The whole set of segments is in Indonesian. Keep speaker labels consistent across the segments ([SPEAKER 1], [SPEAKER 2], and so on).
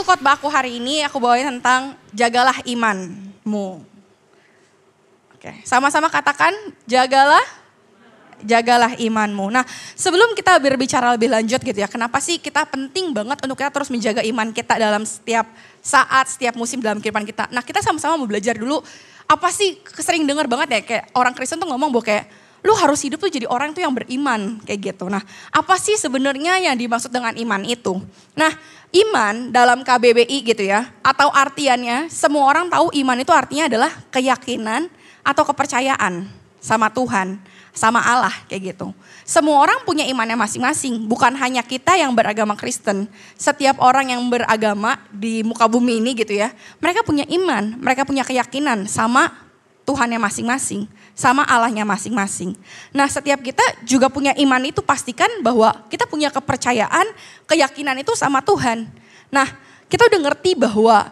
[SPEAKER 1] khotbah aku hari ini aku bawain tentang jagalah imanmu. Oke, sama-sama katakan jagalah imanmu. Nah, sebelum kita berbicara lebih lanjut gitu ya, kenapa sih kita penting banget untuk kita terus menjaga iman kita dalam setiap saat, setiap musim dalam kehidupan kita. Nah, kita sama-sama mau belajar dulu, apa sih sering dengar banget ya, kayak orang Kristen tuh ngomong bahwa kayak, lu harus hidup tuh jadi orang tuh yang beriman, kayak gitu. Nah, apa sih sebenarnya yang dimaksud dengan iman itu? Nah, iman dalam KBBI gitu ya, atau artiannya, semua orang tahu iman itu artinya adalah keyakinan atau kepercayaan sama Tuhan, sama Allah kayak gitu. Semua orang punya imannya masing-masing, bukan hanya kita yang beragama Kristen. Setiap orang yang beragama di muka bumi ini gitu ya, mereka punya iman, mereka punya keyakinan sama Tuhannya masing-masing, sama Allahnya masing-masing. Nah, setiap kita juga punya iman itu pastikan bahwa kita punya kepercayaan, keyakinan itu sama Tuhan. Nah, kita udah ngerti bahwa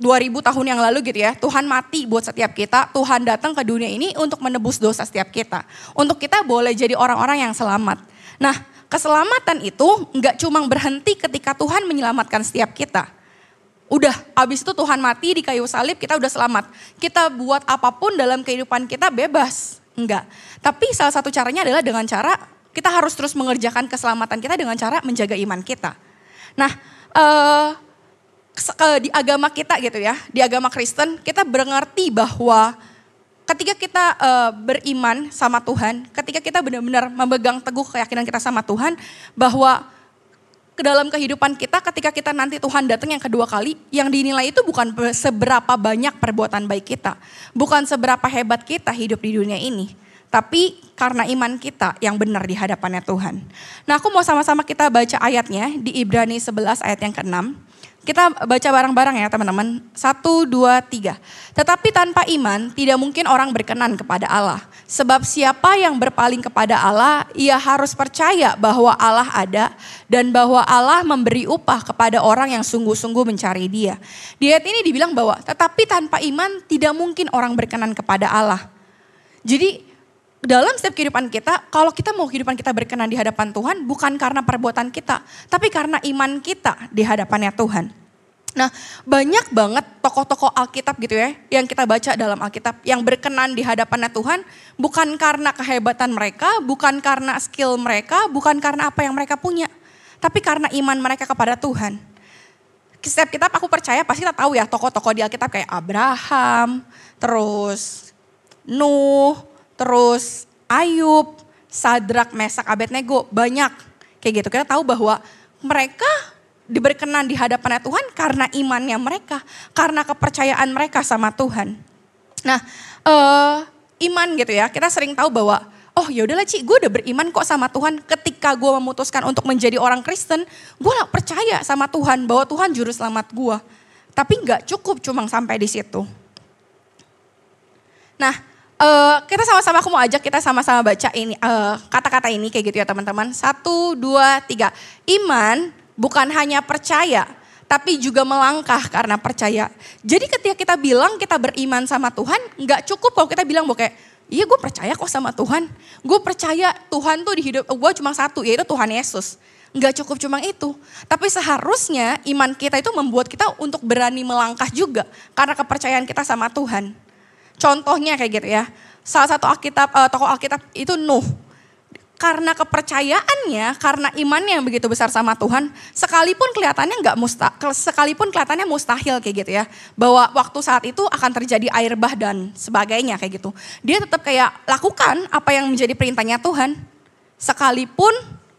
[SPEAKER 1] 2000 tahun yang lalu gitu ya, Tuhan mati buat setiap kita, Tuhan datang ke dunia ini untuk menebus dosa setiap kita. Untuk kita boleh jadi orang-orang yang selamat. Nah, keselamatan itu enggak cuma berhenti ketika Tuhan menyelamatkan setiap kita. Udah, abis itu Tuhan mati di kayu salib, kita udah selamat. Kita buat apapun dalam kehidupan kita bebas. Enggak. Tapi salah satu caranya adalah dengan cara kita harus terus mengerjakan keselamatan kita dengan cara menjaga iman kita. Nah, di agama kita gitu ya, di agama Kristen kita mengerti bahwa ketika kita beriman sama Tuhan, ketika kita benar-benar memegang teguh keyakinan kita sama Tuhan, bahwa ke dalam kehidupan kita ketika kita nanti Tuhan datang yang kedua kali, yang dinilai itu bukan seberapa banyak perbuatan baik kita, bukan seberapa hebat kita hidup di dunia ini, tapi karena iman kita yang benar di hadapannya Tuhan. Nah, aku mau sama-sama kita baca ayatnya di Ibrani 11 ayat yang ke-6. Kita baca bareng-bareng ya teman-teman. 1, 2, 3. Tetapi tanpa iman tidak mungkin orang berkenan kepada Allah. Sebab siapa yang berpaling kepada Allah, ia harus percaya bahwa Allah ada dan bahwa Allah memberi upah kepada orang yang sungguh-sungguh mencari Dia. Di ayat ini dibilang bahwa tetapi tanpa iman tidak mungkin orang berkenan kepada Allah. Jadi dalam setiap kehidupan kita, kalau kita mau kehidupan kita berkenan di hadapan Tuhan, bukan karena perbuatan kita, tapi karena iman kita di hadapannya Tuhan. Nah, banyak banget tokoh-tokoh Alkitab gitu ya, yang kita baca dalam Alkitab, yang berkenan di hadapannya Tuhan, bukan karena kehebatan mereka, bukan karena skill mereka, bukan karena apa yang mereka punya, tapi karena iman mereka kepada Tuhan. Setiap kitab aku percaya pasti kita tahu ya tokoh-tokoh di Alkitab kayak Abraham, terus Nuh, terus Ayub, Sadrak, Mesak, Abednego, banyak kayak gitu. Kita tahu bahwa mereka diberkenan di hadapannya Tuhan karena imannya mereka, karena kepercayaan mereka sama Tuhan. Nah, iman gitu ya, kita sering tahu bahwa, oh ya udahlah Ci, gue udah beriman kok sama Tuhan. Ketika gue memutuskan untuk menjadi orang Kristen, gue gak percaya sama Tuhan bahwa Tuhan juru selamat gue. Tapi gak cukup cuma sampai di situ. Nah, kita sama-sama, aku mau ajak kita sama-sama baca ini kata-kata ini kayak gitu ya teman-teman. 1, 2, 3. Iman bukan hanya percaya, tapi juga melangkah karena percaya. Jadi ketika kita bilang kita beriman sama Tuhan, gak cukup kalau kita bilang bahwa kayak, iya gue percaya kok sama Tuhan. Gue percaya Tuhan tuh di hidup gue cuma satu, yaitu Tuhan Yesus. Gak cukup cuma itu. Tapi seharusnya iman kita itu membuat kita untuk berani melangkah juga. Karena kepercayaan kita sama Tuhan. Contohnya kayak gitu ya. Salah satu tokoh Alkitab itu Nuh. Karena kepercayaannya, karena imannya yang begitu besar sama Tuhan, sekalipun kelihatannya mustahil kayak gitu ya. Bahwa waktu saat itu akan terjadi air bah dan sebagainya kayak gitu. Dia tetap kayak lakukan apa yang menjadi perintahnya Tuhan. Sekalipun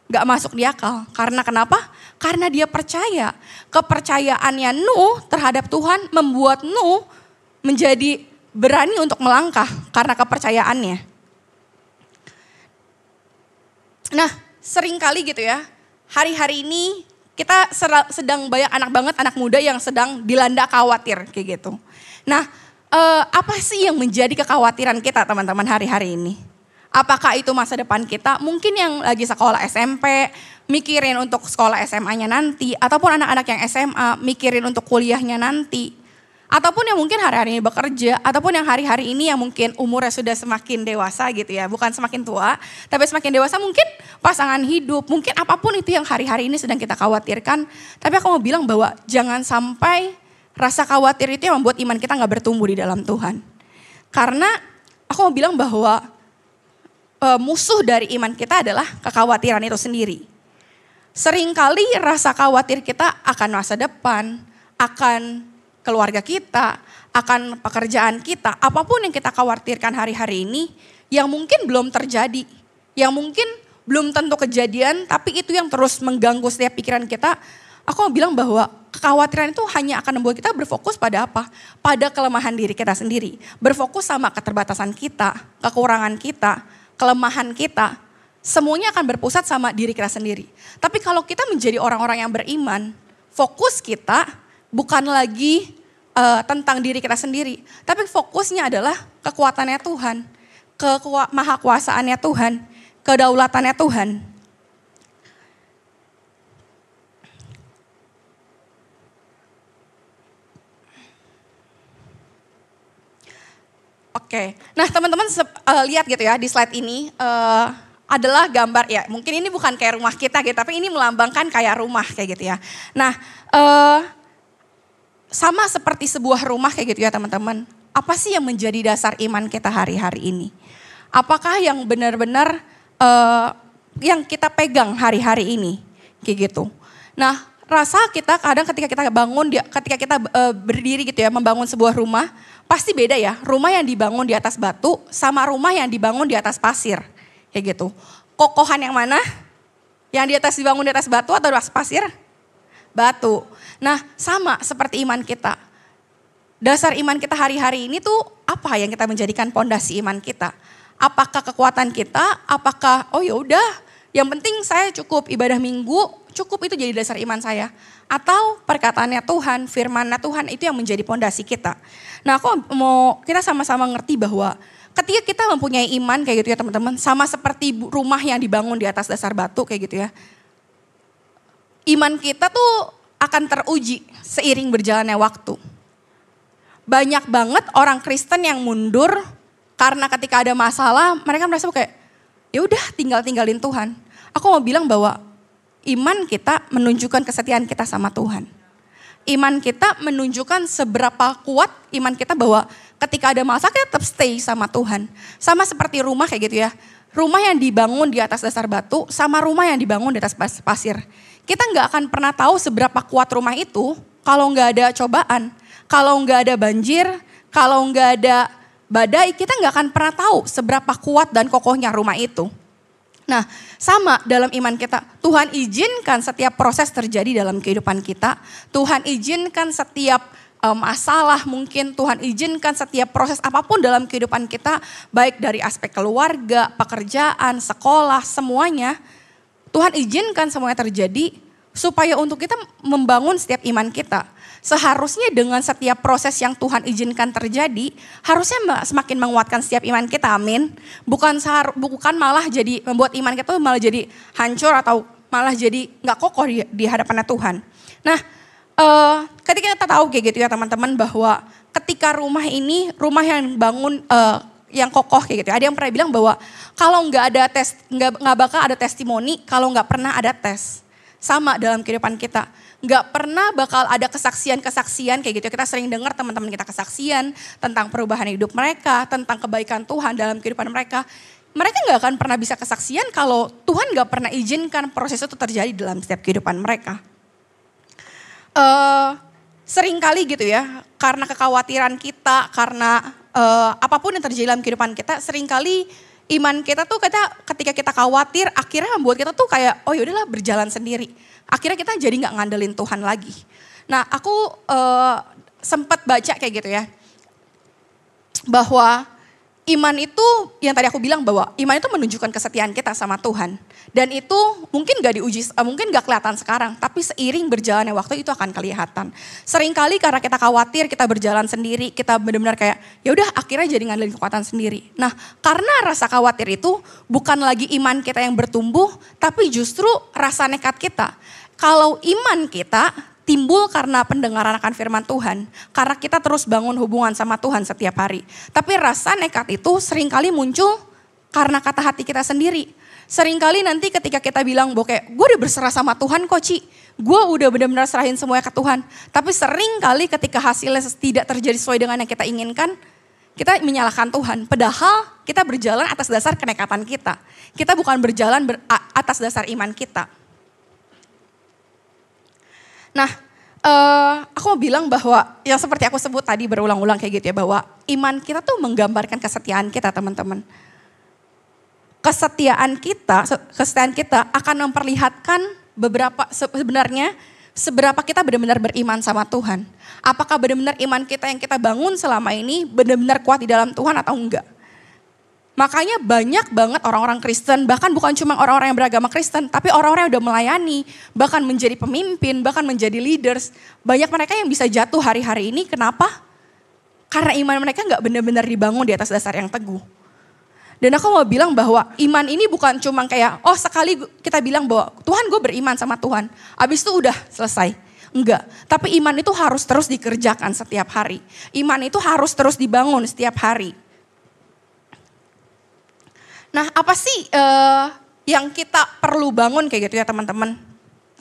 [SPEAKER 1] gak masuk di akal. Karena kenapa? Karena dia percaya. Kepercayaannya Nuh terhadap Tuhan membuat Nuh menjadi berani untuk melangkah karena kepercayaannya. Nah, sering kali gitu ya, hari-hari ini kita sedang banyak anak muda yang sedang dilanda khawatir kayak gitu. Nah, apa sih yang menjadi kekhawatiran kita teman-teman hari-hari ini? Apakah itu masa depan kita? Mungkin yang lagi sekolah SMP, mikirin untuk sekolah SMA-nya nanti. Ataupun anak-anak yang SMA, mikirin untuk kuliahnya nanti. Ataupun yang mungkin hari-hari ini bekerja, ataupun yang hari-hari ini yang mungkin umurnya sudah semakin dewasa gitu ya. Bukan semakin tua, tapi semakin dewasa mungkin pasangan hidup, mungkin apapun itu yang hari-hari ini sedang kita khawatirkan. Tapi aku mau bilang bahwa jangan sampai rasa khawatir itu yang membuat iman kita gak bertumbuh di dalam Tuhan. Karena aku mau bilang bahwa musuh dari iman kita adalah kekhawatiran itu sendiri. Seringkali rasa khawatir kita akan masa depan, akan keluarga kita, akan pekerjaan kita, apapun yang kita khawatirkan hari-hari ini, yang mungkin belum terjadi, yang mungkin belum tentu kejadian, tapi itu yang terus mengganggu setiap pikiran kita. Aku mau bilang bahwa kekhawatiran itu hanya akan membuat kita berfokus pada apa? Pada kelemahan diri kita sendiri. Berfokus sama keterbatasan kita, kekurangan kita, kelemahan kita. Semuanya akan berpusat sama diri kita sendiri. Tapi kalau kita menjadi orang-orang yang beriman, fokus kita bukan lagi tentang diri kita sendiri. Tapi fokusnya adalah kekuatannya Tuhan. Mahakuasaannya Tuhan. Kedaulatannya Tuhan. Oke, nah teman-teman lihat gitu ya di slide ini adalah gambar ya. Mungkin ini bukan kayak rumah kita gitu, tapi ini melambangkan kayak rumah kayak gitu ya. Nah, sama seperti sebuah rumah kayak gitu ya teman-teman. Apa sih yang menjadi dasar iman kita hari-hari ini? Apakah yang benar-benar yang kita pegang hari-hari ini? Kayak gitu. Nah, rasa kita kadang ketika kita bangun, ketika kita berdiri gitu ya membangun sebuah rumah, pasti beda ya. Rumah yang dibangun di atas batu sama rumah yang dibangun di atas pasir. Kayak gitu. Kokohan yang mana? Yang dibangun di atas batu atau di atas pasir? Batu. Nah, sama seperti iman kita. Dasar iman kita hari-hari ini tuh apa yang kita menjadikan pondasi iman kita? Apakah kekuatan kita? Apakah oh ya udah, yang penting saya cukup ibadah minggu, cukup itu jadi dasar iman saya. Atau perkataannya Tuhan, firman-Nya Tuhan itu yang menjadi pondasi kita. Nah, aku mau kita sama-sama ngerti bahwa ketika kita mempunyai iman kayak gitu ya teman-teman, sama seperti rumah yang dibangun di atas dasar batu kayak gitu ya. Iman kita tuh akan teruji seiring berjalannya waktu. Banyak banget orang Kristen yang mundur karena ketika ada masalah mereka merasa kayak ya udah tinggalin Tuhan. Aku mau bilang bahwa iman kita menunjukkan kesetiaan kita sama Tuhan. Iman kita menunjukkan seberapa kuat iman kita bahwa ketika ada masalah kita tetap stay sama Tuhan. Sama seperti rumah kayak gitu ya. Rumah yang dibangun di atas dasar batu sama rumah yang dibangun di atas pasir. Kita nggak akan pernah tahu seberapa kuat rumah itu kalau nggak ada cobaan, kalau nggak ada banjir, kalau nggak ada badai, kita nggak akan pernah tahu seberapa kuat dan kokohnya rumah itu. Nah, sama dalam iman kita, Tuhan izinkan setiap proses terjadi dalam kehidupan kita. Tuhan izinkan setiap masalah mungkin, Tuhan izinkan setiap proses apapun dalam kehidupan kita, baik dari aspek keluarga, pekerjaan, sekolah, semuanya. Tuhan izinkan semuanya terjadi supaya untuk kita membangun setiap iman kita. Seharusnya dengan setiap proses yang Tuhan izinkan terjadi, harusnya semakin menguatkan setiap iman kita, amin. Bukan malah jadi membuat iman kita malah jadi hancur atau malah jadi gak kokoh di hadapannya Tuhan. Nah, ketika kita tahu kayak gitu ya teman-teman bahwa ketika rumah ini, rumah yang bangun yang kokoh kayak gitu. Ada yang pernah bilang bahwa kalau nggak ada tes, nggak bakal ada testimoni kalau nggak pernah ada tes. Sama dalam kehidupan kita, nggak pernah bakal ada kesaksian-kesaksian kayak gitu. Kita sering dengar teman-teman kita kesaksian tentang perubahan hidup mereka, tentang kebaikan Tuhan dalam kehidupan mereka. Mereka nggak akan pernah bisa kesaksian kalau Tuhan nggak pernah izinkan proses itu terjadi dalam setiap kehidupan mereka. Sering kali gitu ya, karena kekhawatiran kita, karena apapun yang terjadi dalam kehidupan kita, seringkali iman kita tuh ketika kita khawatir, akhirnya membuat kita tuh kayak, oh yaudahlah berjalan sendiri. Akhirnya kita jadi gak ngandelin Tuhan lagi. Nah aku sempat baca kayak gitu ya, bahwa iman itu yang tadi aku bilang bahwa iman itu menunjukkan kesetiaan kita sama Tuhan. Dan itu mungkin gak diuji, mungkin gak kelihatan sekarang, tapi seiring berjalannya waktu itu akan kelihatan. Seringkali karena kita khawatir, kita berjalan sendiri, kita benar-benar kayak ya udah akhirnya jadi ngandelin kekuatan sendiri. Nah, karena rasa khawatir itu bukan lagi iman kita yang bertumbuh, tapi justru rasa nekat kita. Kalau iman kita timbul karena pendengaran akan firman Tuhan. Karena kita terus bangun hubungan sama Tuhan setiap hari. Tapi rasa nekat itu seringkali muncul karena kata hati kita sendiri. Seringkali nanti ketika kita bilang bahwa kayak gue udah berserah sama Tuhan kok Ci. Gue udah benar-benar serahin semuanya ke Tuhan. Tapi seringkali ketika hasilnya tidak terjadi sesuai dengan yang kita inginkan, kita menyalahkan Tuhan. Padahal kita berjalan atas dasar kenekatan kita. Kita bukan berjalan atas dasar iman kita. Nah, aku mau bilang bahwa yang seperti aku sebut tadi berulang-ulang kayak gitu ya. Bahwa iman kita tuh menggambarkan kesetiaan kita teman-teman. Kesetiaan kita akan memperlihatkan seberapa kita benar-benar beriman sama Tuhan. Apakah benar-benar iman kita yang kita bangun selama ini benar-benar kuat di dalam Tuhan atau enggak. Makanya banyak banget orang-orang Kristen, bahkan bukan cuma orang-orang yang beragama Kristen, tapi orang-orang yang udah melayani, bahkan menjadi pemimpin, bahkan menjadi leaders. Banyak mereka yang bisa jatuh hari-hari ini, kenapa? Karena iman mereka enggak benar-benar dibangun di atas dasar yang teguh. Dan aku mau bilang bahwa iman ini bukan cuma kayak, sekali kita bilang bahwa Tuhan gue beriman sama Tuhan. Abis itu udah selesai. Enggak, tapi iman itu harus terus dikerjakan setiap hari. Iman itu harus terus dibangun setiap hari. Nah apa sih yang kita perlu bangun kayak gitu ya teman-teman.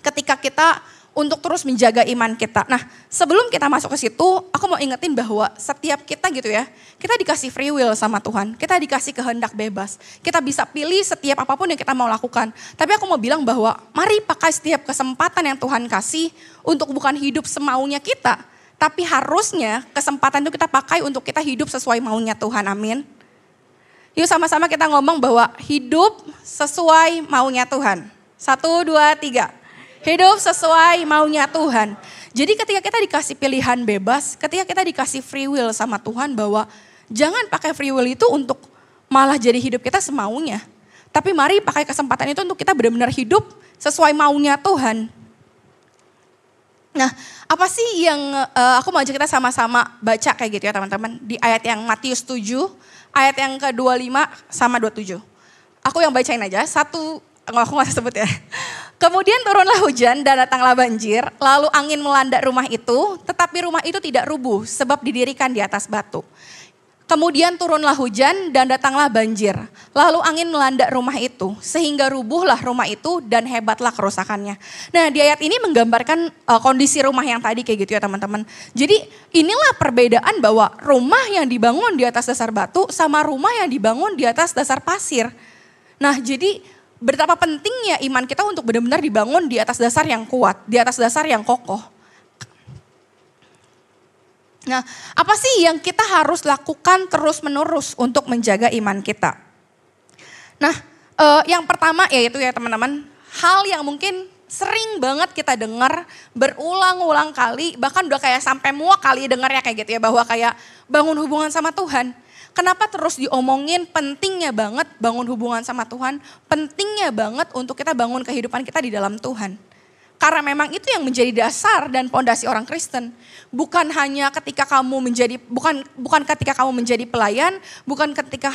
[SPEAKER 1] Ketika kita untuk terus menjaga iman kita. Nah sebelum kita masuk ke situ, aku mau ingetin bahwa setiap kita gitu ya, kita dikasih free will sama Tuhan. Kita dikasih kehendak bebas. Kita bisa pilih setiap apapun yang kita mau lakukan. Tapi aku mau bilang bahwa mari pakai setiap kesempatan yang Tuhan kasih untuk bukan hidup semaunya kita. Tapi harusnya kesempatan itu kita pakai untuk kita hidup sesuai maunya Tuhan, amin. Yuk sama-sama kita ngomong bahwa hidup sesuai maunya Tuhan. 1, 2, 3. Hidup sesuai maunya Tuhan. Jadi ketika kita dikasih pilihan bebas, ketika kita dikasih free will sama Tuhan bahwa jangan pakai free will itu untuk malah jadi hidup kita semaunya. Tapi mari pakai kesempatan itu untuk kita benar-benar hidup sesuai maunya Tuhan. Nah apa sih yang aku mau ajak kita sama-sama baca kayak gitu ya teman-teman. Di ayat yang Matius 7, ayat yang ke-25 sama 27. Aku yang bacain aja, aku gak sebut ya. Kemudian turunlah hujan dan datanglah banjir, lalu angin melanda rumah itu, tetapi rumah itu tidak rubuh sebab didirikan di atas batu. Kemudian turunlah hujan dan datanglah banjir, lalu angin melanda rumah itu, sehingga rubuhlah rumah itu dan hebatlah kerusakannya. Nah di ayat ini menggambarkan kondisi rumah yang tadi kayak gitu ya teman-teman. Jadi inilah perbedaan bahwa rumah yang dibangun di atas dasar batu sama rumah yang dibangun di atas dasar pasir. Nah jadi betapa pentingnya iman kita untuk benar-benar dibangun di atas dasar yang kuat, di atas dasar yang kokoh. Nah, apa sih yang kita harus lakukan terus-menerus untuk menjaga iman kita? Nah, yang pertama yaitu ya teman-teman, hal yang mungkin sering banget kita dengar berulang-ulang kali, bahkan udah kayak sampai muak kali dengarnya kayak gitu ya, bahwa kayak bangun hubungan sama Tuhan. Kenapa terus diomongin pentingnya banget bangun hubungan sama Tuhan, pentingnya banget untuk kita bangun kehidupan kita di dalam Tuhan. Karena memang itu yang menjadi dasar dan pondasi orang Kristen. Bukan hanya ketika kamu menjadi bukan ketika kamu menjadi pelayan, bukan ketika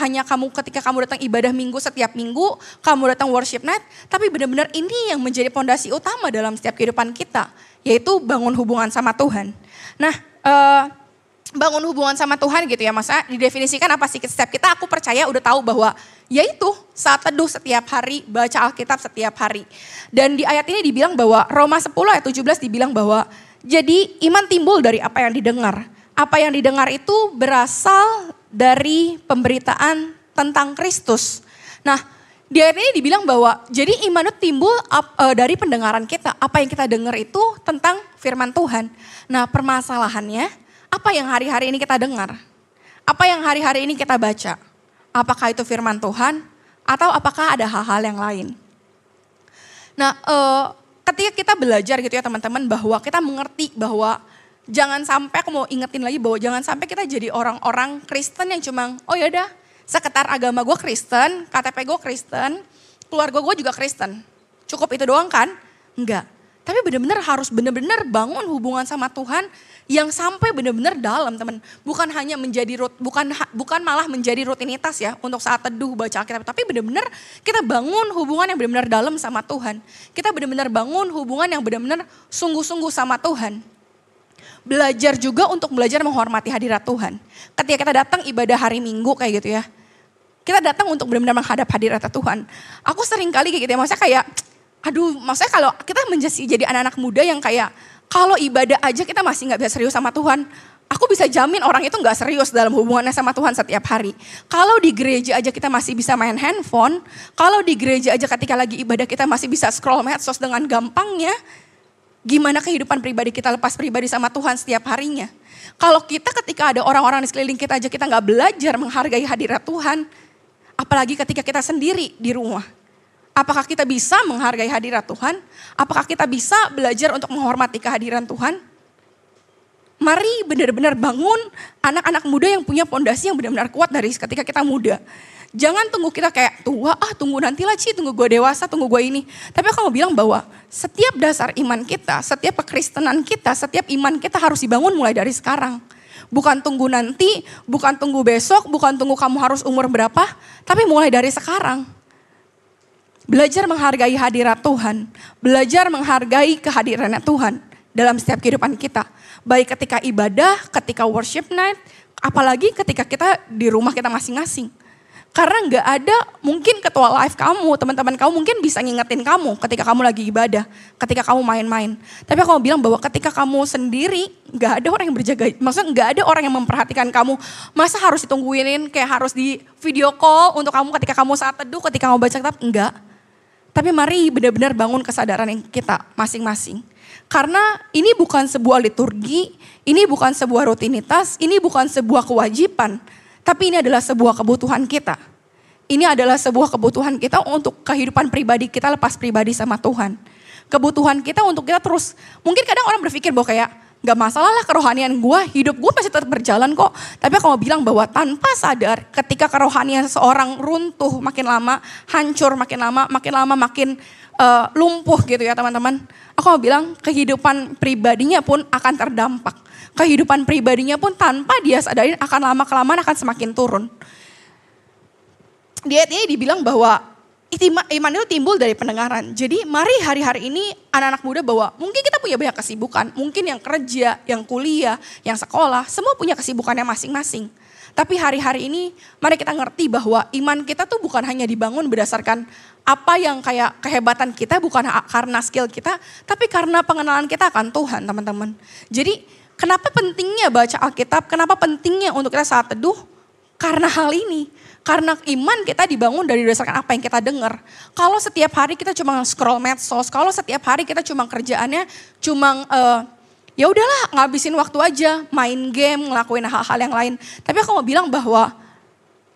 [SPEAKER 1] kamu datang ibadah minggu setiap minggu, kamu datang worship night, tapi benar-benar ini yang menjadi pondasi utama dalam setiap kehidupan kita, yaitu bangun hubungan sama Tuhan. Nah, bangun hubungan sama Tuhan gitu ya, masa didefinisikan apa sih setiap kita? Aku percaya udah tahu bahwa yaitu saat teduh setiap hari, baca Alkitab setiap hari. Dan di ayat ini dibilang bahwa Roma 10 ayat 17 dibilang bahwa jadi iman timbul dari apa yang didengar. Apa yang didengar itu berasal dari pemberitaan tentang Kristus. Nah di ayat ini dibilang bahwa jadi iman itu timbul dari pendengaran kita. Apa yang kita dengar itu tentang firman Tuhan. Nah permasalahannya, apa yang hari-hari ini kita dengar? Apa yang hari-hari ini kita baca? Apakah itu firman Tuhan? Atau apakah ada hal-hal yang lain? Nah ketika kita belajar gitu ya teman-teman, bahwa kita mengerti bahwa jangan sampai, aku mau ingetin lagi bahwa jangan sampai kita jadi orang-orang Kristen yang cuma, oh yaudah sekitar agama gue Kristen, KTP gue Kristen, keluarga gue juga Kristen. Cukup itu doang kan? Enggak. Tapi benar-benar harus benar-benar bangun hubungan sama Tuhan yang sampai benar-benar dalam, teman. Bukan hanya menjadi bukan malah menjadi rutinitas ya untuk saat teduh baca Alkitab, tapi benar-benar kita bangun hubungan yang benar-benar dalam sama Tuhan. Kita benar-benar bangun hubungan yang benar-benar sungguh-sungguh sama Tuhan. Belajar juga untuk belajar menghormati hadirat Tuhan. Ketika kita datang ibadah hari Minggu kayak gitu ya, kita datang untuk benar-benar menghadap hadirat Tuhan. Aku sering kali kayak gitu ya, maksudnya kalau kita jadi anak-anak muda yang kayak, kalau ibadah aja kita masih gak bisa serius sama Tuhan. Aku bisa jamin orang itu gak serius dalam hubungannya sama Tuhan setiap hari. Kalau di gereja aja kita masih bisa main handphone. Kalau di gereja aja ketika lagi ibadah kita masih bisa scroll medsos dengan gampangnya. Gimana kehidupan pribadi kita lepas pribadi sama Tuhan setiap harinya. Kalau kita ketika ada orang-orang di sekeliling kita aja kita gak belajar menghargai hadirat Tuhan. Apalagi ketika kita sendiri di rumah. Apakah kita bisa menghargai hadirat Tuhan? Apakah kita bisa belajar untuk menghormati kehadiran Tuhan? Mari benar-benar bangun anak-anak muda yang punya pondasi yang benar-benar kuat dari ketika kita muda. Jangan tunggu kita kayak tua, tunggu nantilah tunggu gue dewasa, tunggu gue ini. Tapi aku mau bilang bahwa setiap dasar iman kita, setiap kekristenan kita, setiap iman kita harus dibangun mulai dari sekarang. Bukan tunggu nanti, bukan tunggu besok, bukan tunggu kamu harus umur berapa, tapi mulai dari sekarang. Belajar menghargai hadirat Tuhan. Belajar menghargai kehadirannya Tuhan dalam setiap kehidupan kita. Baik ketika ibadah, ketika worship night, apalagi ketika kita di rumah kita masing-masing. Karena gak ada mungkin ketua live kamu, teman-teman kamu mungkin bisa ngingetin kamu ketika kamu lagi ibadah, ketika kamu main-main. Tapi aku mau bilang bahwa ketika kamu sendiri, gak ada orang yang berjaga, maksudnya gak ada orang yang memperhatikan kamu. Masa harus ditungguinin kayak harus di video call untuk kamu ketika kamu saat teduh, ketika kamu baca kitab, enggak. Tapi mari benar-benar bangun kesadaran yang kita masing-masing. Karena ini bukan sebuah liturgi, ini bukan sebuah rutinitas, ini bukan sebuah kewajiban. Tapi ini adalah sebuah kebutuhan kita. Ini adalah sebuah kebutuhan kita untuk kehidupan pribadi kita lepas pribadi sama Tuhan. Kebutuhan kita untuk kita terus, mungkin kadang orang berpikir bahwa kayak, gak masalah lah kerohanian gue, hidup gue masih tetap berjalan kok. Tapi aku mau bilang bahwa tanpa sadar ketika kerohanian seseorang runtuh makin lama, hancur makin lama makin lumpuh gitu ya teman-teman. Aku mau bilang kehidupan pribadinya pun akan terdampak. Kehidupan pribadinya pun tanpa dia sadarin akan lama-kelamaan akan semakin turun. Di ayat ini dibilang bahwa iman itu timbul dari pendengaran. Jadi mari hari-hari ini anak-anak muda bahwa mungkin kita punya banyak kesibukan. Mungkin yang kerja, yang kuliah, yang sekolah, semua punya kesibukannya masing-masing. Tapi hari-hari ini mari kita ngerti bahwa iman kita tuh bukan hanya dibangun berdasarkan apa yang kayak kehebatan kita, bukan karena skill kita, tapi karena pengenalan kita akan Tuhan teman-teman. Jadi kenapa pentingnya baca Alkitab, kenapa pentingnya untuk kita saat teduh? Karena hal ini. Karena iman kita dibangun dari berdasarkan apa yang kita dengar. Kalau setiap hari kita cuma scroll medsos, kalau setiap hari kita cuma kerjaannya cuma ya udahlah ngabisin waktu aja, main game, ngelakuin hal-hal yang lain. Tapi aku mau bilang bahwa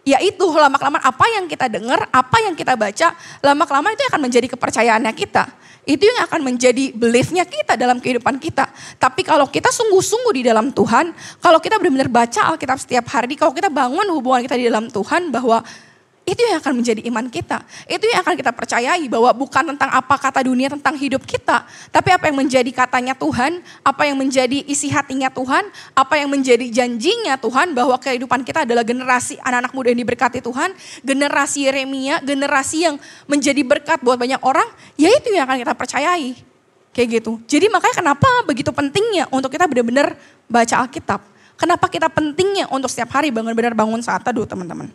[SPEAKER 1] ya itu lama-kelamaan apa yang kita dengar, apa yang kita baca, lama-kelamaan itu akan menjadi kepercayaannya kita. Itu yang akan menjadi beliefnya kita dalam kehidupan kita. Tapi kalau kita sungguh-sungguh di dalam Tuhan, kalau kita benar-benar baca Alkitab setiap hari, kalau kita bangun hubungan kita di dalam Tuhan bahwa itu yang akan menjadi iman kita. Itu yang akan kita percayai bahwa bukan tentang apa kata dunia tentang hidup kita. Tapi apa yang menjadi katanya Tuhan, apa yang menjadi isi hatinya Tuhan, apa yang menjadi janjinya Tuhan bahwa kehidupan kita adalah generasi anak-anak muda yang diberkati Tuhan, generasi Yeremia, generasi yang menjadi berkat buat banyak orang, ya itu yang akan kita percayai. Kayak gitu. Jadi makanya kenapa begitu pentingnya untuk kita benar-benar baca Alkitab. Kenapa kita pentingnya untuk setiap hari benar-benar bangun saat teduh teman-teman.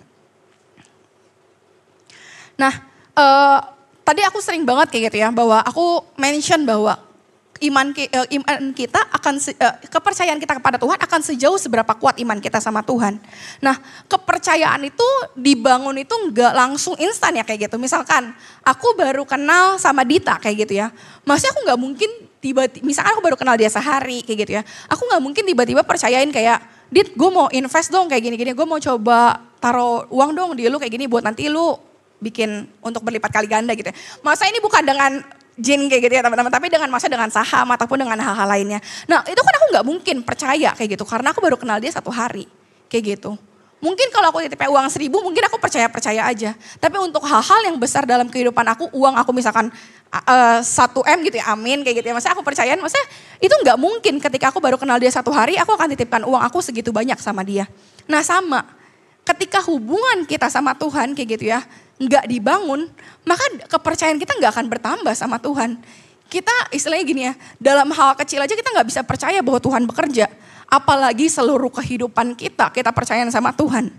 [SPEAKER 1] Nah, tadi aku sering banget kayak gitu ya, bahwa aku mention bahwa iman kita akan, kepercayaan kita kepada Tuhan akan sejauh seberapa kuat iman kita sama Tuhan. Nah, kepercayaan itu dibangun itu nggak langsung instan ya kayak gitu. Misalkan aku baru kenal sama Dita kayak gitu ya, maksudnya aku nggak mungkin tiba-tiba, misalkan aku baru kenal dia sehari kayak gitu ya, aku nggak mungkin tiba-tiba percayain kayak, Dit, gue mau invest dong kayak gini-gini, gue mau coba taruh uang dong di lu kayak gini buat nanti lu bikin untuk berlipat kali ganda gitu ya. Masa ini bukan dengan jin kayak gitu ya teman-teman, tapi dengan dengan saham ataupun dengan hal-hal lainnya. Nah itu kan aku gak mungkin percaya kayak gitu, karena aku baru kenal dia 1 hari kayak gitu. Mungkin kalau aku titipnya uang 1.000 mungkin aku percaya-percaya aja. Tapi untuk hal-hal yang besar dalam kehidupan aku, uang aku misalkan 1 M gitu ya, amin kayak gitu ya. Maksudnya aku percayaan, maksudnya itu nggak mungkin ketika aku baru kenal dia 1 hari, aku akan titipkan uang aku segitu banyak sama dia. Nah sama, ketika hubungan kita sama Tuhan kayak gitu ya, nggak dibangun, maka kepercayaan kita nggak akan bertambah sama Tuhan. Kita istilahnya gini ya, dalam hal kecil aja kita nggak bisa percaya bahwa Tuhan bekerja. Apalagi seluruh kehidupan kita percaya sama Tuhan.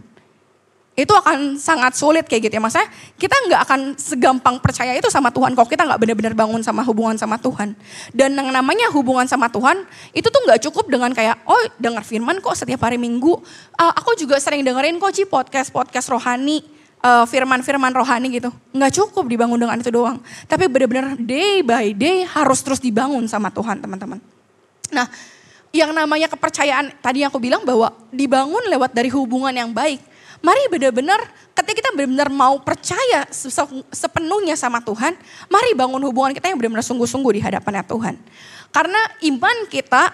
[SPEAKER 1] Itu akan sangat sulit kayak gitu ya. Maksudnya kita nggak akan segampang percaya itu sama Tuhan kalau kita nggak benar-benar bangun sama hubungan sama Tuhan. Dan yang namanya hubungan sama Tuhan itu tuh nggak cukup dengan kayak, oh dengar firman kok setiap hari Minggu. Aku juga sering dengerin kok podcast rohani, firman-firman rohani gitu. Nggak cukup dibangun dengan itu doang. Tapi benar-benar day by day harus terus dibangun sama Tuhan teman-teman. Nah, yang namanya kepercayaan tadi yang aku bilang bahwa dibangun lewat dari hubungan yang baik. Mari benar-benar ketika kita benar-benar mau percaya sepenuhnya sama Tuhan, mari bangun hubungan kita yang benar-benar sungguh-sungguh di hadapannya Tuhan. Karena iman kita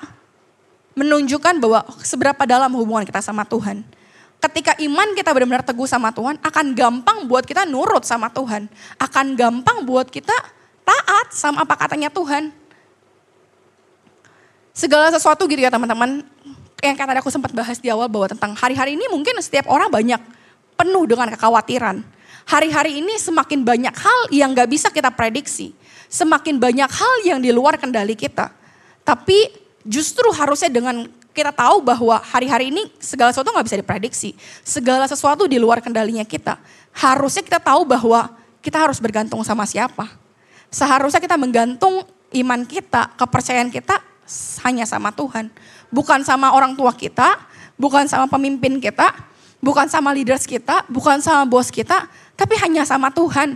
[SPEAKER 1] menunjukkan bahwa seberapa dalam hubungan kita sama Tuhan. Ketika iman kita benar-benar teguh sama Tuhan, akan gampang buat kita nurut sama Tuhan. Akan gampang buat kita taat sama apa katanya Tuhan. Segala sesuatu gitu ya teman-teman, yang tadi aku sempat bahas di awal bahwa tentang hari-hari ini mungkin setiap orang banyak penuh dengan kekhawatiran. Hari-hari ini semakin banyak hal yang gak bisa kita prediksi. Semakin banyak hal yang di luar kendali kita. Tapi justru harusnya dengan kita tahu bahwa hari-hari ini segala sesuatu gak bisa diprediksi. Segala sesuatu di luar kendalinya kita. Harusnya kita tahu bahwa kita harus bergantung sama siapa. Seharusnya kita menggantung iman kita, kepercayaan kita hanya sama Tuhan. Bukan sama orang tua kita, bukan sama pemimpin kita, bukan sama leaders kita, bukan sama bos kita, tapi hanya sama Tuhan.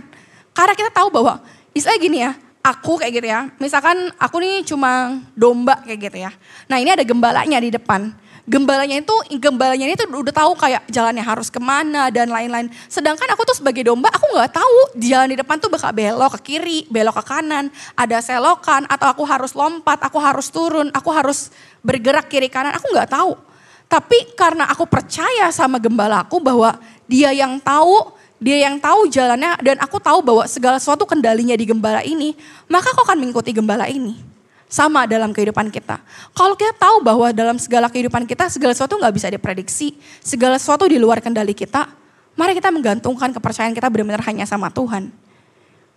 [SPEAKER 1] Karena kita tahu bahwa, istilah gini ya, aku kayak gitu ya, misalkan aku nih cuma domba kayak gitu ya. Nah ini ada gembalanya di depan. Gembalanya itu udah tahu kayak jalannya harus kemana dan lain-lain. Sedangkan aku tuh sebagai domba, aku gak tahu jalan di depan tuh bakal belok ke kiri, belok ke kanan, ada selokan, atau aku harus lompat, aku harus turun, aku harus bergerak kiri kanan, aku gak tahu. Tapi karena aku percaya sama gembala aku bahwa dia yang tahu jalannya dan aku tahu bahwa segala sesuatu kendalinya di gembala ini, maka aku akan mengikuti gembala ini. Sama dalam kehidupan kita. Kalau kita tahu bahwa dalam segala kehidupan kita, segala sesuatu gak bisa diprediksi, segala sesuatu di luar kendali kita, mari kita menggantungkan kepercayaan kita benar-benar hanya sama Tuhan.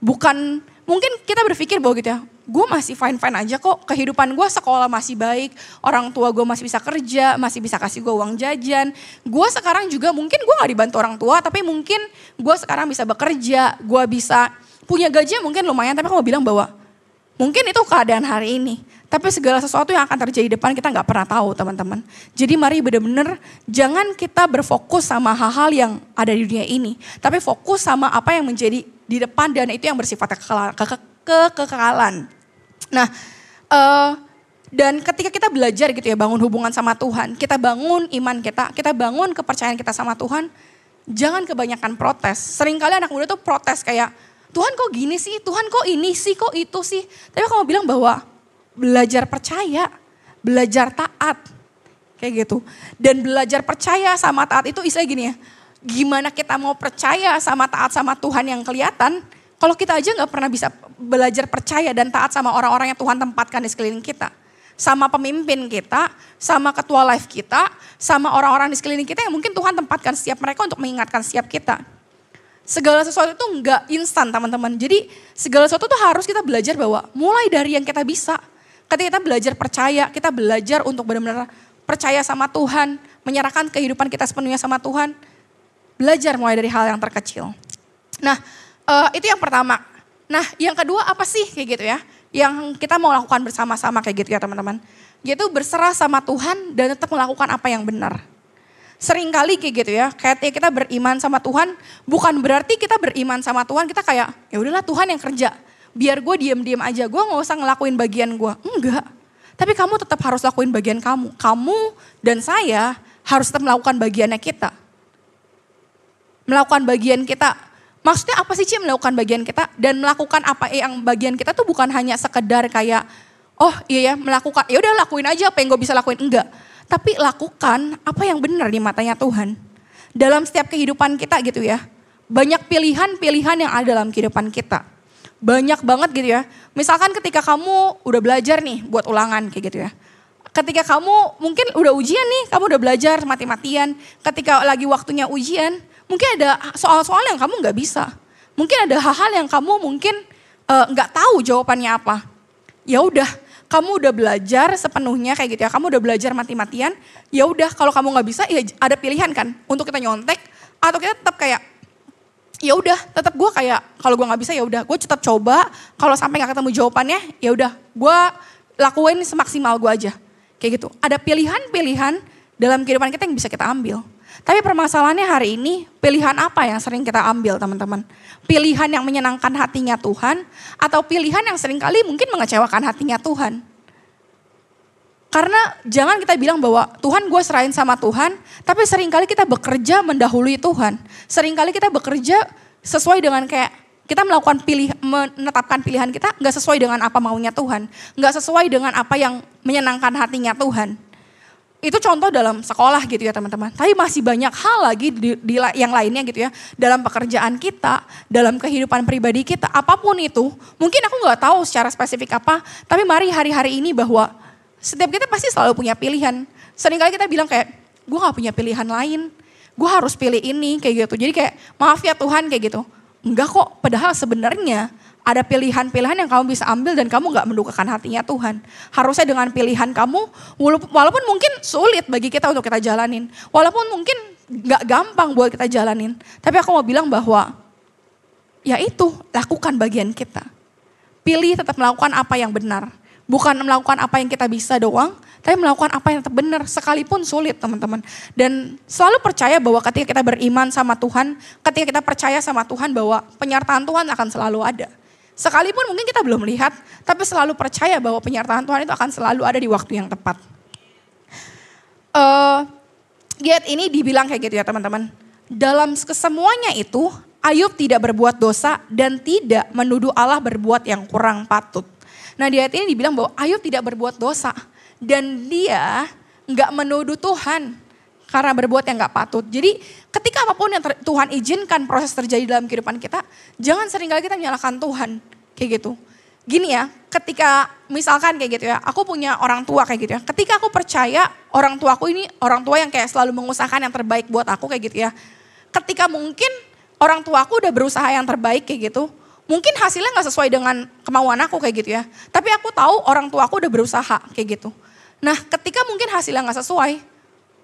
[SPEAKER 1] Bukan, mungkin kita berpikir bahwa gitu ya, gue masih fine-fine aja kok, kehidupan gue sekolah masih baik, orang tua gue masih bisa kerja, masih bisa kasih gue uang jajan. Gue sekarang juga mungkin gue gak dibantu orang tua, tapi mungkin gue sekarang bisa bekerja, gue bisa punya gaji mungkin lumayan, tapi aku mau bilang bahwa mungkin itu keadaan hari ini. Tapi segala sesuatu yang akan terjadi di depan kita gak pernah tahu teman-teman. Jadi mari benar-benar jangan kita berfokus sama hal-hal yang ada di dunia ini. Tapi fokus sama apa yang menjadi di depan dan itu yang bersifat kekekalan. Nah dan ketika kita belajar gitu ya bangun hubungan sama Tuhan. Kita bangun iman kita bangun kepercayaan kita sama Tuhan. Jangan kebanyakan protes. Seringkali anak muda tuh protes kayak, Tuhan kok gini sih, Tuhan kok ini sih, kok itu sih. Tapi aku mau bilang bahwa belajar percaya, belajar taat. Kayak gitu. Dan belajar percaya sama taat itu istilah gini ya. Gimana kita mau percaya sama taat sama Tuhan yang kelihatan. Kalau kita aja gak pernah bisa belajar percaya dan taat sama orang-orang yang Tuhan tempatkan di sekeliling kita. Sama pemimpin kita, sama ketua life kita, sama orang-orang di sekeliling kita yang mungkin Tuhan tempatkan setiap mereka untuk mengingatkan setiap kita. Segala sesuatu itu enggak instan teman-teman. Jadi segala sesuatu itu harus kita belajar bahwa mulai dari yang kita bisa. Ketika kita belajar percaya, kita belajar untuk benar-benar percaya sama Tuhan. Menyerahkan kehidupan kita sepenuhnya sama Tuhan. Belajar mulai dari hal yang terkecil. Nah itu yang pertama. Nah yang kedua apa sih kayak gitu ya. Yang kita mau lakukan bersama-sama kayak gitu ya teman-teman. Yaitu berserah sama Tuhan dan tetap melakukan apa yang benar. Seringkali kayak gitu ya, kayak kita beriman sama Tuhan, bukan berarti kita beriman sama Tuhan, kita kayak ya udahlah Tuhan yang kerja, biar gue diem-diem aja, gue gak usah ngelakuin bagian gue. Enggak, tapi kamu tetap harus lakuin bagian kamu. Kamu dan saya harus tetap melakukan bagiannya kita. Melakukan bagian kita, maksudnya apa sih Ci melakukan bagian kita? Dan melakukan apa yang bagian kita tuh bukan hanya sekedar kayak, oh iya ya melakukan, ya udah lakuin aja apa yang gue bisa lakuin, enggak. Tapi lakukan apa yang benar di matanya Tuhan. dalam setiap kehidupan kita gitu ya. Banyak pilihan-pilihan yang ada dalam kehidupan kita. Banyak banget gitu ya. Misalkan ketika kamu udah belajar nih buat ulangan kayak gitu ya. Ketika kamu mungkin udah ujian nih, kamu udah belajar mati-matian. Ketika lagi waktunya ujian, mungkin ada soal-soal yang kamu gak bisa. Mungkin ada hal-hal yang kamu mungkin gak tahu jawabannya apa. Ya udah, kamu udah belajar sepenuhnya kayak gitu ya. Kamu udah belajar mati-matian. Ya udah, kalau kamu gak bisa, ya ada pilihan kan untuk kita nyontek atau kita tetap kayak ya udah, tetap gue kayak kalau gue nggak bisa ya udah, gue tetap coba. Kalau sampai nggak ketemu jawabannya, ya udah, gue lakuin semaksimal gue aja, kayak gitu. Ada pilihan-pilihan dalam kehidupan kita yang bisa kita ambil. Tapi permasalahannya hari ini, pilihan apa yang sering kita ambil teman-teman? Pilihan yang menyenangkan hatinya Tuhan, atau pilihan yang seringkali mungkin mengecewakan hatinya Tuhan? Karena jangan kita bilang bahwa Tuhan gue serahin sama Tuhan, tapi seringkali kita bekerja mendahului Tuhan. Seringkali kita bekerja sesuai dengan kayak kita melakukan menetapkan pilihan kita gak sesuai dengan apa maunya Tuhan. Gak sesuai dengan apa yang menyenangkan hatinya Tuhan. Itu contoh dalam sekolah gitu ya teman-teman. Tapi masih banyak hal lagi di yang lainnya gitu ya. Dalam pekerjaan kita, dalam kehidupan pribadi kita, apapun itu. Mungkin aku gak tahu secara spesifik apa, tapi mari hari-hari ini bahwa setiap kita pasti selalu punya pilihan. Seringkali kita bilang kayak, gue gak punya pilihan lain. Gue harus pilih ini kayak gitu. Jadi kayak, maaf ya Tuhan kayak gitu. Enggak kok, padahal sebenarnya ada pilihan-pilihan yang kamu bisa ambil dan kamu gak mendukakan hatinya Tuhan. Harusnya dengan pilihan kamu, walaupun mungkin sulit bagi kita untuk kita jalanin. Walaupun mungkin gak gampang buat kita jalanin. Tapi aku mau bilang bahwa, ya itu, lakukan bagian kita. Pilih tetap melakukan apa yang benar. Bukan melakukan apa yang kita bisa doang, tapi melakukan apa yang tetap benar sekalipun sulit teman-teman. Dan selalu percaya bahwa ketika kita beriman sama Tuhan, ketika kita percaya sama Tuhan bahwa penyertaan Tuhan akan selalu ada. Sekalipun mungkin kita belum lihat, tapi selalu percaya bahwa penyertaan Tuhan itu akan selalu ada di waktu yang tepat. Di ayat ini dibilang kayak gitu ya teman-teman. Dalam kesemuanya itu, Ayub tidak berbuat dosa dan tidak menuduh Allah berbuat yang kurang patut. Nah di ayat ini dibilang bahwa Ayub tidak berbuat dosa. Dan dia gak menuduh Tuhan karena berbuat yang gak patut. Jadi ketika apapun yang Tuhan izinkan proses terjadi dalam kehidupan kita, jangan seringkali kita menyalahkan Tuhan. Kayak gitu. Gini ya, ketika misalkan kayak gitu ya, aku punya orang tua kayak gitu ya. Ketika aku percaya orang tuaku ini orang tua yang kayak selalu mengusahakan yang terbaik buat aku kayak gitu ya. Ketika mungkin orang tuaku udah berusaha yang terbaik kayak gitu, mungkin hasilnya gak sesuai dengan kemauan aku kayak gitu ya. Tapi aku tahu orang tua aku udah berusaha kayak gitu. Nah ketika mungkin hasilnya gak sesuai,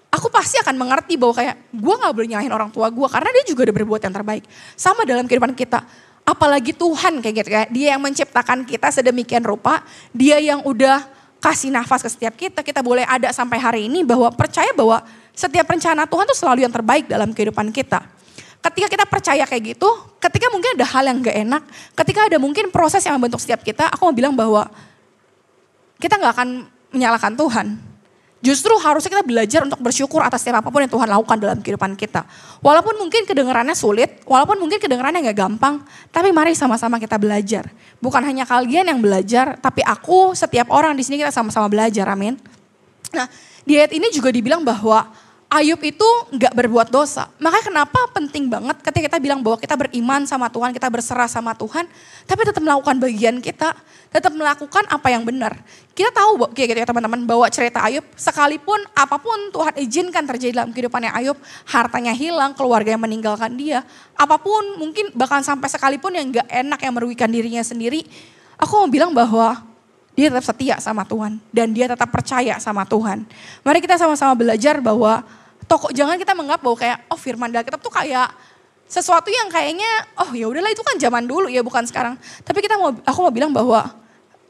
[SPEAKER 1] aku pasti akan mengerti bahwa kayak gue gak boleh nyalahin orang tua gue. Karena dia juga udah berbuat yang terbaik. Sama dalam kehidupan kita. Apalagi Tuhan kayak gitu ya. Dia yang menciptakan kita sedemikian rupa. Dia yang udah kasih nafas ke setiap kita. Kita boleh ada sampai hari ini bahwa percaya bahwa setiap rencana Tuhan tuh selalu yang terbaik dalam kehidupan kita. Ketika kita percaya kayak gitu, ketika mungkin ada hal yang gak enak, ketika ada mungkin proses yang membentuk setiap kita, aku mau bilang bahwa kita gak akan menyalahkan Tuhan. Justru harusnya kita belajar untuk bersyukur atas setiap apapun yang Tuhan lakukan dalam kehidupan kita. Walaupun mungkin kedengarannya sulit, walaupun mungkin kedengarannya gak gampang, tapi mari sama-sama kita belajar. Bukan hanya kalian yang belajar, tapi aku, setiap orang di sini kita sama-sama belajar, amin. Nah, di ayat ini juga dibilang bahwa Ayub itu gak berbuat dosa. Makanya kenapa penting banget ketika kita bilang bahwa kita beriman sama Tuhan, kita berserah sama Tuhan, tapi tetap melakukan bagian kita, tetap melakukan apa yang benar. Kita tahu kayak gitu ya teman-teman, bahwa cerita Ayub sekalipun apapun Tuhan izinkan terjadi dalam kehidupannya Ayub, hartanya hilang, keluarga yang meninggalkan dia, apapun mungkin bahkan sampai sekalipun yang gak enak yang merugikan dirinya sendiri, aku mau bilang bahwa dia tetap setia sama Tuhan dan dia tetap percaya sama Tuhan. Mari kita sama-sama belajar bahwa jangan kita menganggap bahwa kayak firman dalam kitab tuh kayak sesuatu yang kayaknya ya udahlah itu kan zaman dulu ya bukan sekarang. Tapi aku mau bilang bahwa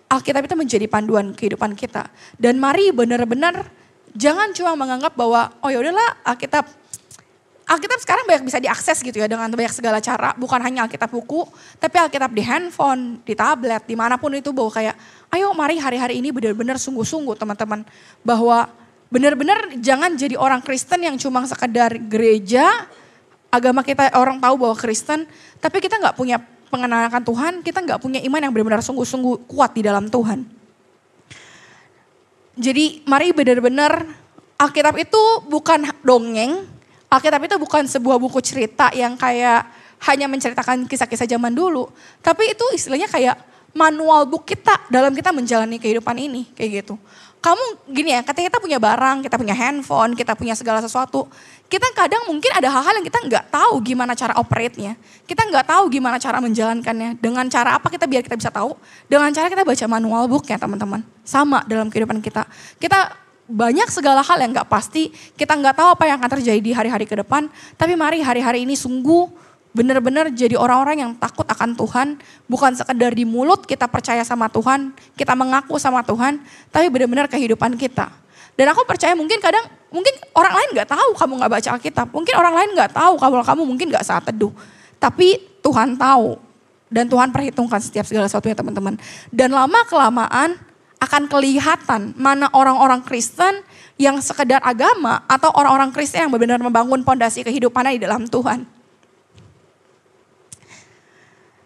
[SPEAKER 1] Alkitab itu menjadi panduan kehidupan kita. Dan mari benar-benar jangan cuma menganggap bahwa ya udahlah Alkitab sekarang banyak bisa diakses gitu ya dengan banyak segala cara. Bukan hanya Alkitab buku, tapi Alkitab di handphone, di tablet, dimanapun itu bahwa kayak ayo mari hari-hari ini benar-benar sungguh-sungguh teman-teman. Bahwa benar-benar jangan jadi orang Kristen yang cuma sekedar gereja, agama kita orang tahu bahwa Kristen, tapi kita gak punya pengenalan akan Tuhan, kita gak punya iman yang benar-benar sungguh-sungguh kuat di dalam Tuhan. Jadi mari benar-benar Alkitab itu bukan dongeng, Alkitab itu bukan sebuah buku cerita yang kayak hanya menceritakan kisah-kisah zaman dulu. Tapi itu istilahnya kayak manual book kita dalam kita menjalani kehidupan ini, kayak gitu. Kamu gini ya, ketika kita punya barang, kita punya handphone, kita punya segala sesuatu, kita kadang mungkin ada hal-hal yang kita nggak tahu gimana cara operate-nya. Kita nggak tahu gimana cara menjalankannya. Dengan cara apa kita biar kita bisa tahu? Dengan cara kita baca manual book-nya teman-teman. Sama dalam kehidupan kita. Kita banyak segala hal yang nggak pasti, kita nggak tahu apa yang akan terjadi di hari-hari ke depan. Tapi mari hari-hari ini sungguh benar-benar jadi orang-orang yang takut akan Tuhan, bukan sekedar di mulut kita percaya sama Tuhan, kita mengaku sama Tuhan, tapi benar-benar kehidupan kita. Dan aku percaya mungkin orang lain nggak tahu kamu nggak baca Alkitab, mungkin orang lain nggak tahu kalau kamu mungkin nggak saat teduh, tapi Tuhan tahu dan Tuhan perhitungkan setiap segala sesuatunya teman-teman. Dan lama kelamaan akan kelihatan mana orang-orang Kristen yang sekedar agama atau orang-orang Kristen yang benar-benar membangun pondasi kehidupannya di dalam Tuhan.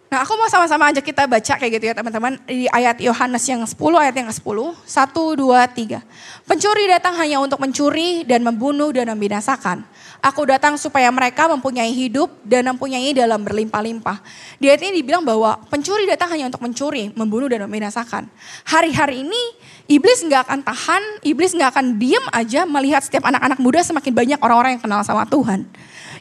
[SPEAKER 1] Nah, aku mau sama-sama ajak kita baca kayak gitu ya teman-teman. Di ayat Yohanes yang 10, ayat yang ke-10. 1, 2, 3. Pencuri datang hanya untuk mencuri dan membunuh dan membinasakan. Aku datang supaya mereka mempunyai hidup dan mempunyai dalam berlimpah-limpah. Di ayat ini dibilang bahwa pencuri datang hanya untuk mencuri, membunuh dan membinasakan. Hari-hari ini iblis gak akan tahan, iblis gak akan diem aja melihat setiap anak-anak muda semakin banyak orang-orang yang kenal sama Tuhan.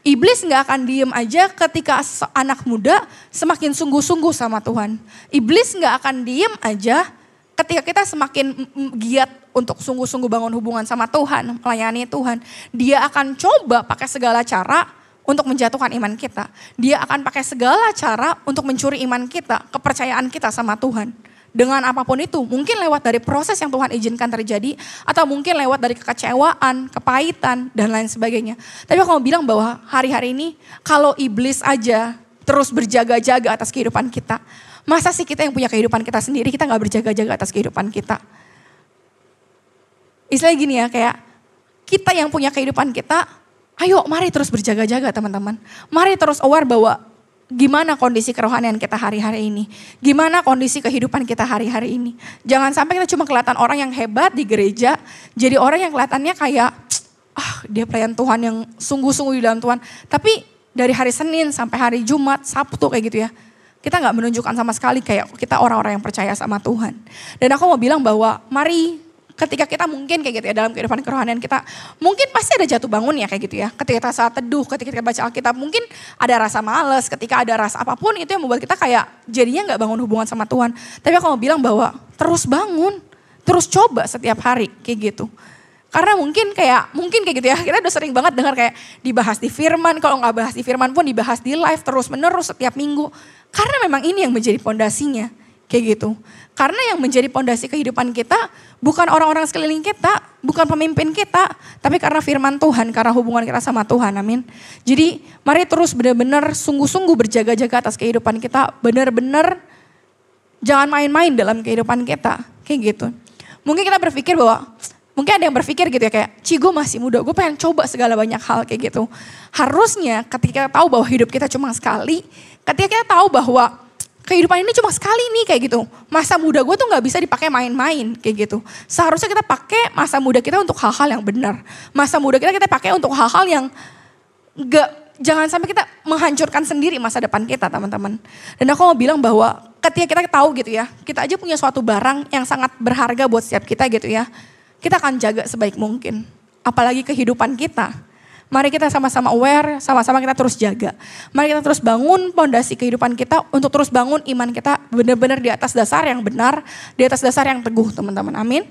[SPEAKER 1] Iblis gak akan diem aja ketika anak muda semakin sungguh-sungguh sama Tuhan. Iblis gak akan diem aja ketika kita semakin giat untuk sungguh-sungguh bangun hubungan sama Tuhan, melayani Tuhan. Dia akan coba pakai segala cara untuk menjatuhkan iman kita. Dia akan pakai segala cara untuk mencuri iman kita, kepercayaan kita sama Tuhan. Dengan apapun itu, mungkin lewat dari proses yang Tuhan izinkan terjadi, atau mungkin lewat dari kekecewaan, kepahitan, dan lain sebagainya. Tapi aku mau bilang bahwa hari-hari ini, kalau iblis aja terus berjaga-jaga atas kehidupan kita, masa sih kita yang punya kehidupan kita sendiri, kita gak berjaga-jaga atas kehidupan kita? Istilahnya gini ya, kayak kita yang punya kehidupan kita, ayo mari terus berjaga-jaga teman-teman. Mari terus aware bahwa gimana kondisi kerohanian kita hari-hari ini. Gimana kondisi kehidupan kita hari-hari ini. Jangan sampai kita cuma kelihatan orang yang hebat di gereja. Jadi orang yang kelihatannya kayak, dia pelayan Tuhan yang sungguh-sungguh di dalam Tuhan. Tapi dari hari Senin sampai hari Jumat, Sabtu kayak gitu ya. Kita gak menunjukkan sama sekali kayak kita orang-orang yang percaya sama Tuhan. Dan aku mau bilang bahwa mari ketika kita mungkin kayak gitu ya dalam kehidupan kerohanian kita, mungkin pasti ada jatuh bangun ya kayak gitu ya. Ketika kita saat teduh, ketika kita baca Alkitab, mungkin ada rasa males, ketika ada rasa apapun itu yang membuat kita kayak jadinya gak bangun hubungan sama Tuhan. Tapi aku mau bilang bahwa terus bangun, terus coba setiap hari kayak gitu. Karena mungkin kayak gitu ya, kita udah sering banget dengar kayak dibahas di firman, kalau gak bahas di firman pun dibahas di live terus menerus setiap minggu. Karena memang ini yang menjadi pondasinya kayak gitu. Karena yang menjadi pondasi kehidupan kita bukan orang-orang sekeliling kita, bukan pemimpin kita, tapi karena firman Tuhan, karena hubungan kita sama Tuhan, amin. Jadi mari terus benar-benar sungguh-sungguh berjaga-jaga atas kehidupan kita, benar-benar jangan main-main dalam kehidupan kita, kayak gitu. Mungkin kita berpikir bahwa, mungkin ada yang berpikir gitu ya kayak, gue masih muda, gue pengen coba segala banyak hal kayak gitu. Harusnya ketika kita tahu bahwa hidup kita cuma sekali, ketika kita tahu bahwa kehidupan ini cuma sekali nih kayak gitu. Masa muda gue tuh gak bisa dipakai main-main kayak gitu. Seharusnya kita pakai masa muda kita untuk hal-hal yang benar. Masa muda kita pakai untuk hal-hal yang jangan sampai kita menghancurkan sendiri masa depan kita teman-teman. Dan aku mau bilang bahwa ketika kita tahu gitu ya, kita aja punya suatu barang yang sangat berharga buat setiap kita gitu ya. Kita akan jaga sebaik mungkin. Apalagi kehidupan kita. Mari kita sama-sama aware, sama-sama kita terus jaga. Mari kita terus bangun pondasi kehidupan kita untuk terus bangun iman kita benar-benar di atas dasar yang benar, di atas dasar yang teguh teman-teman. Amin.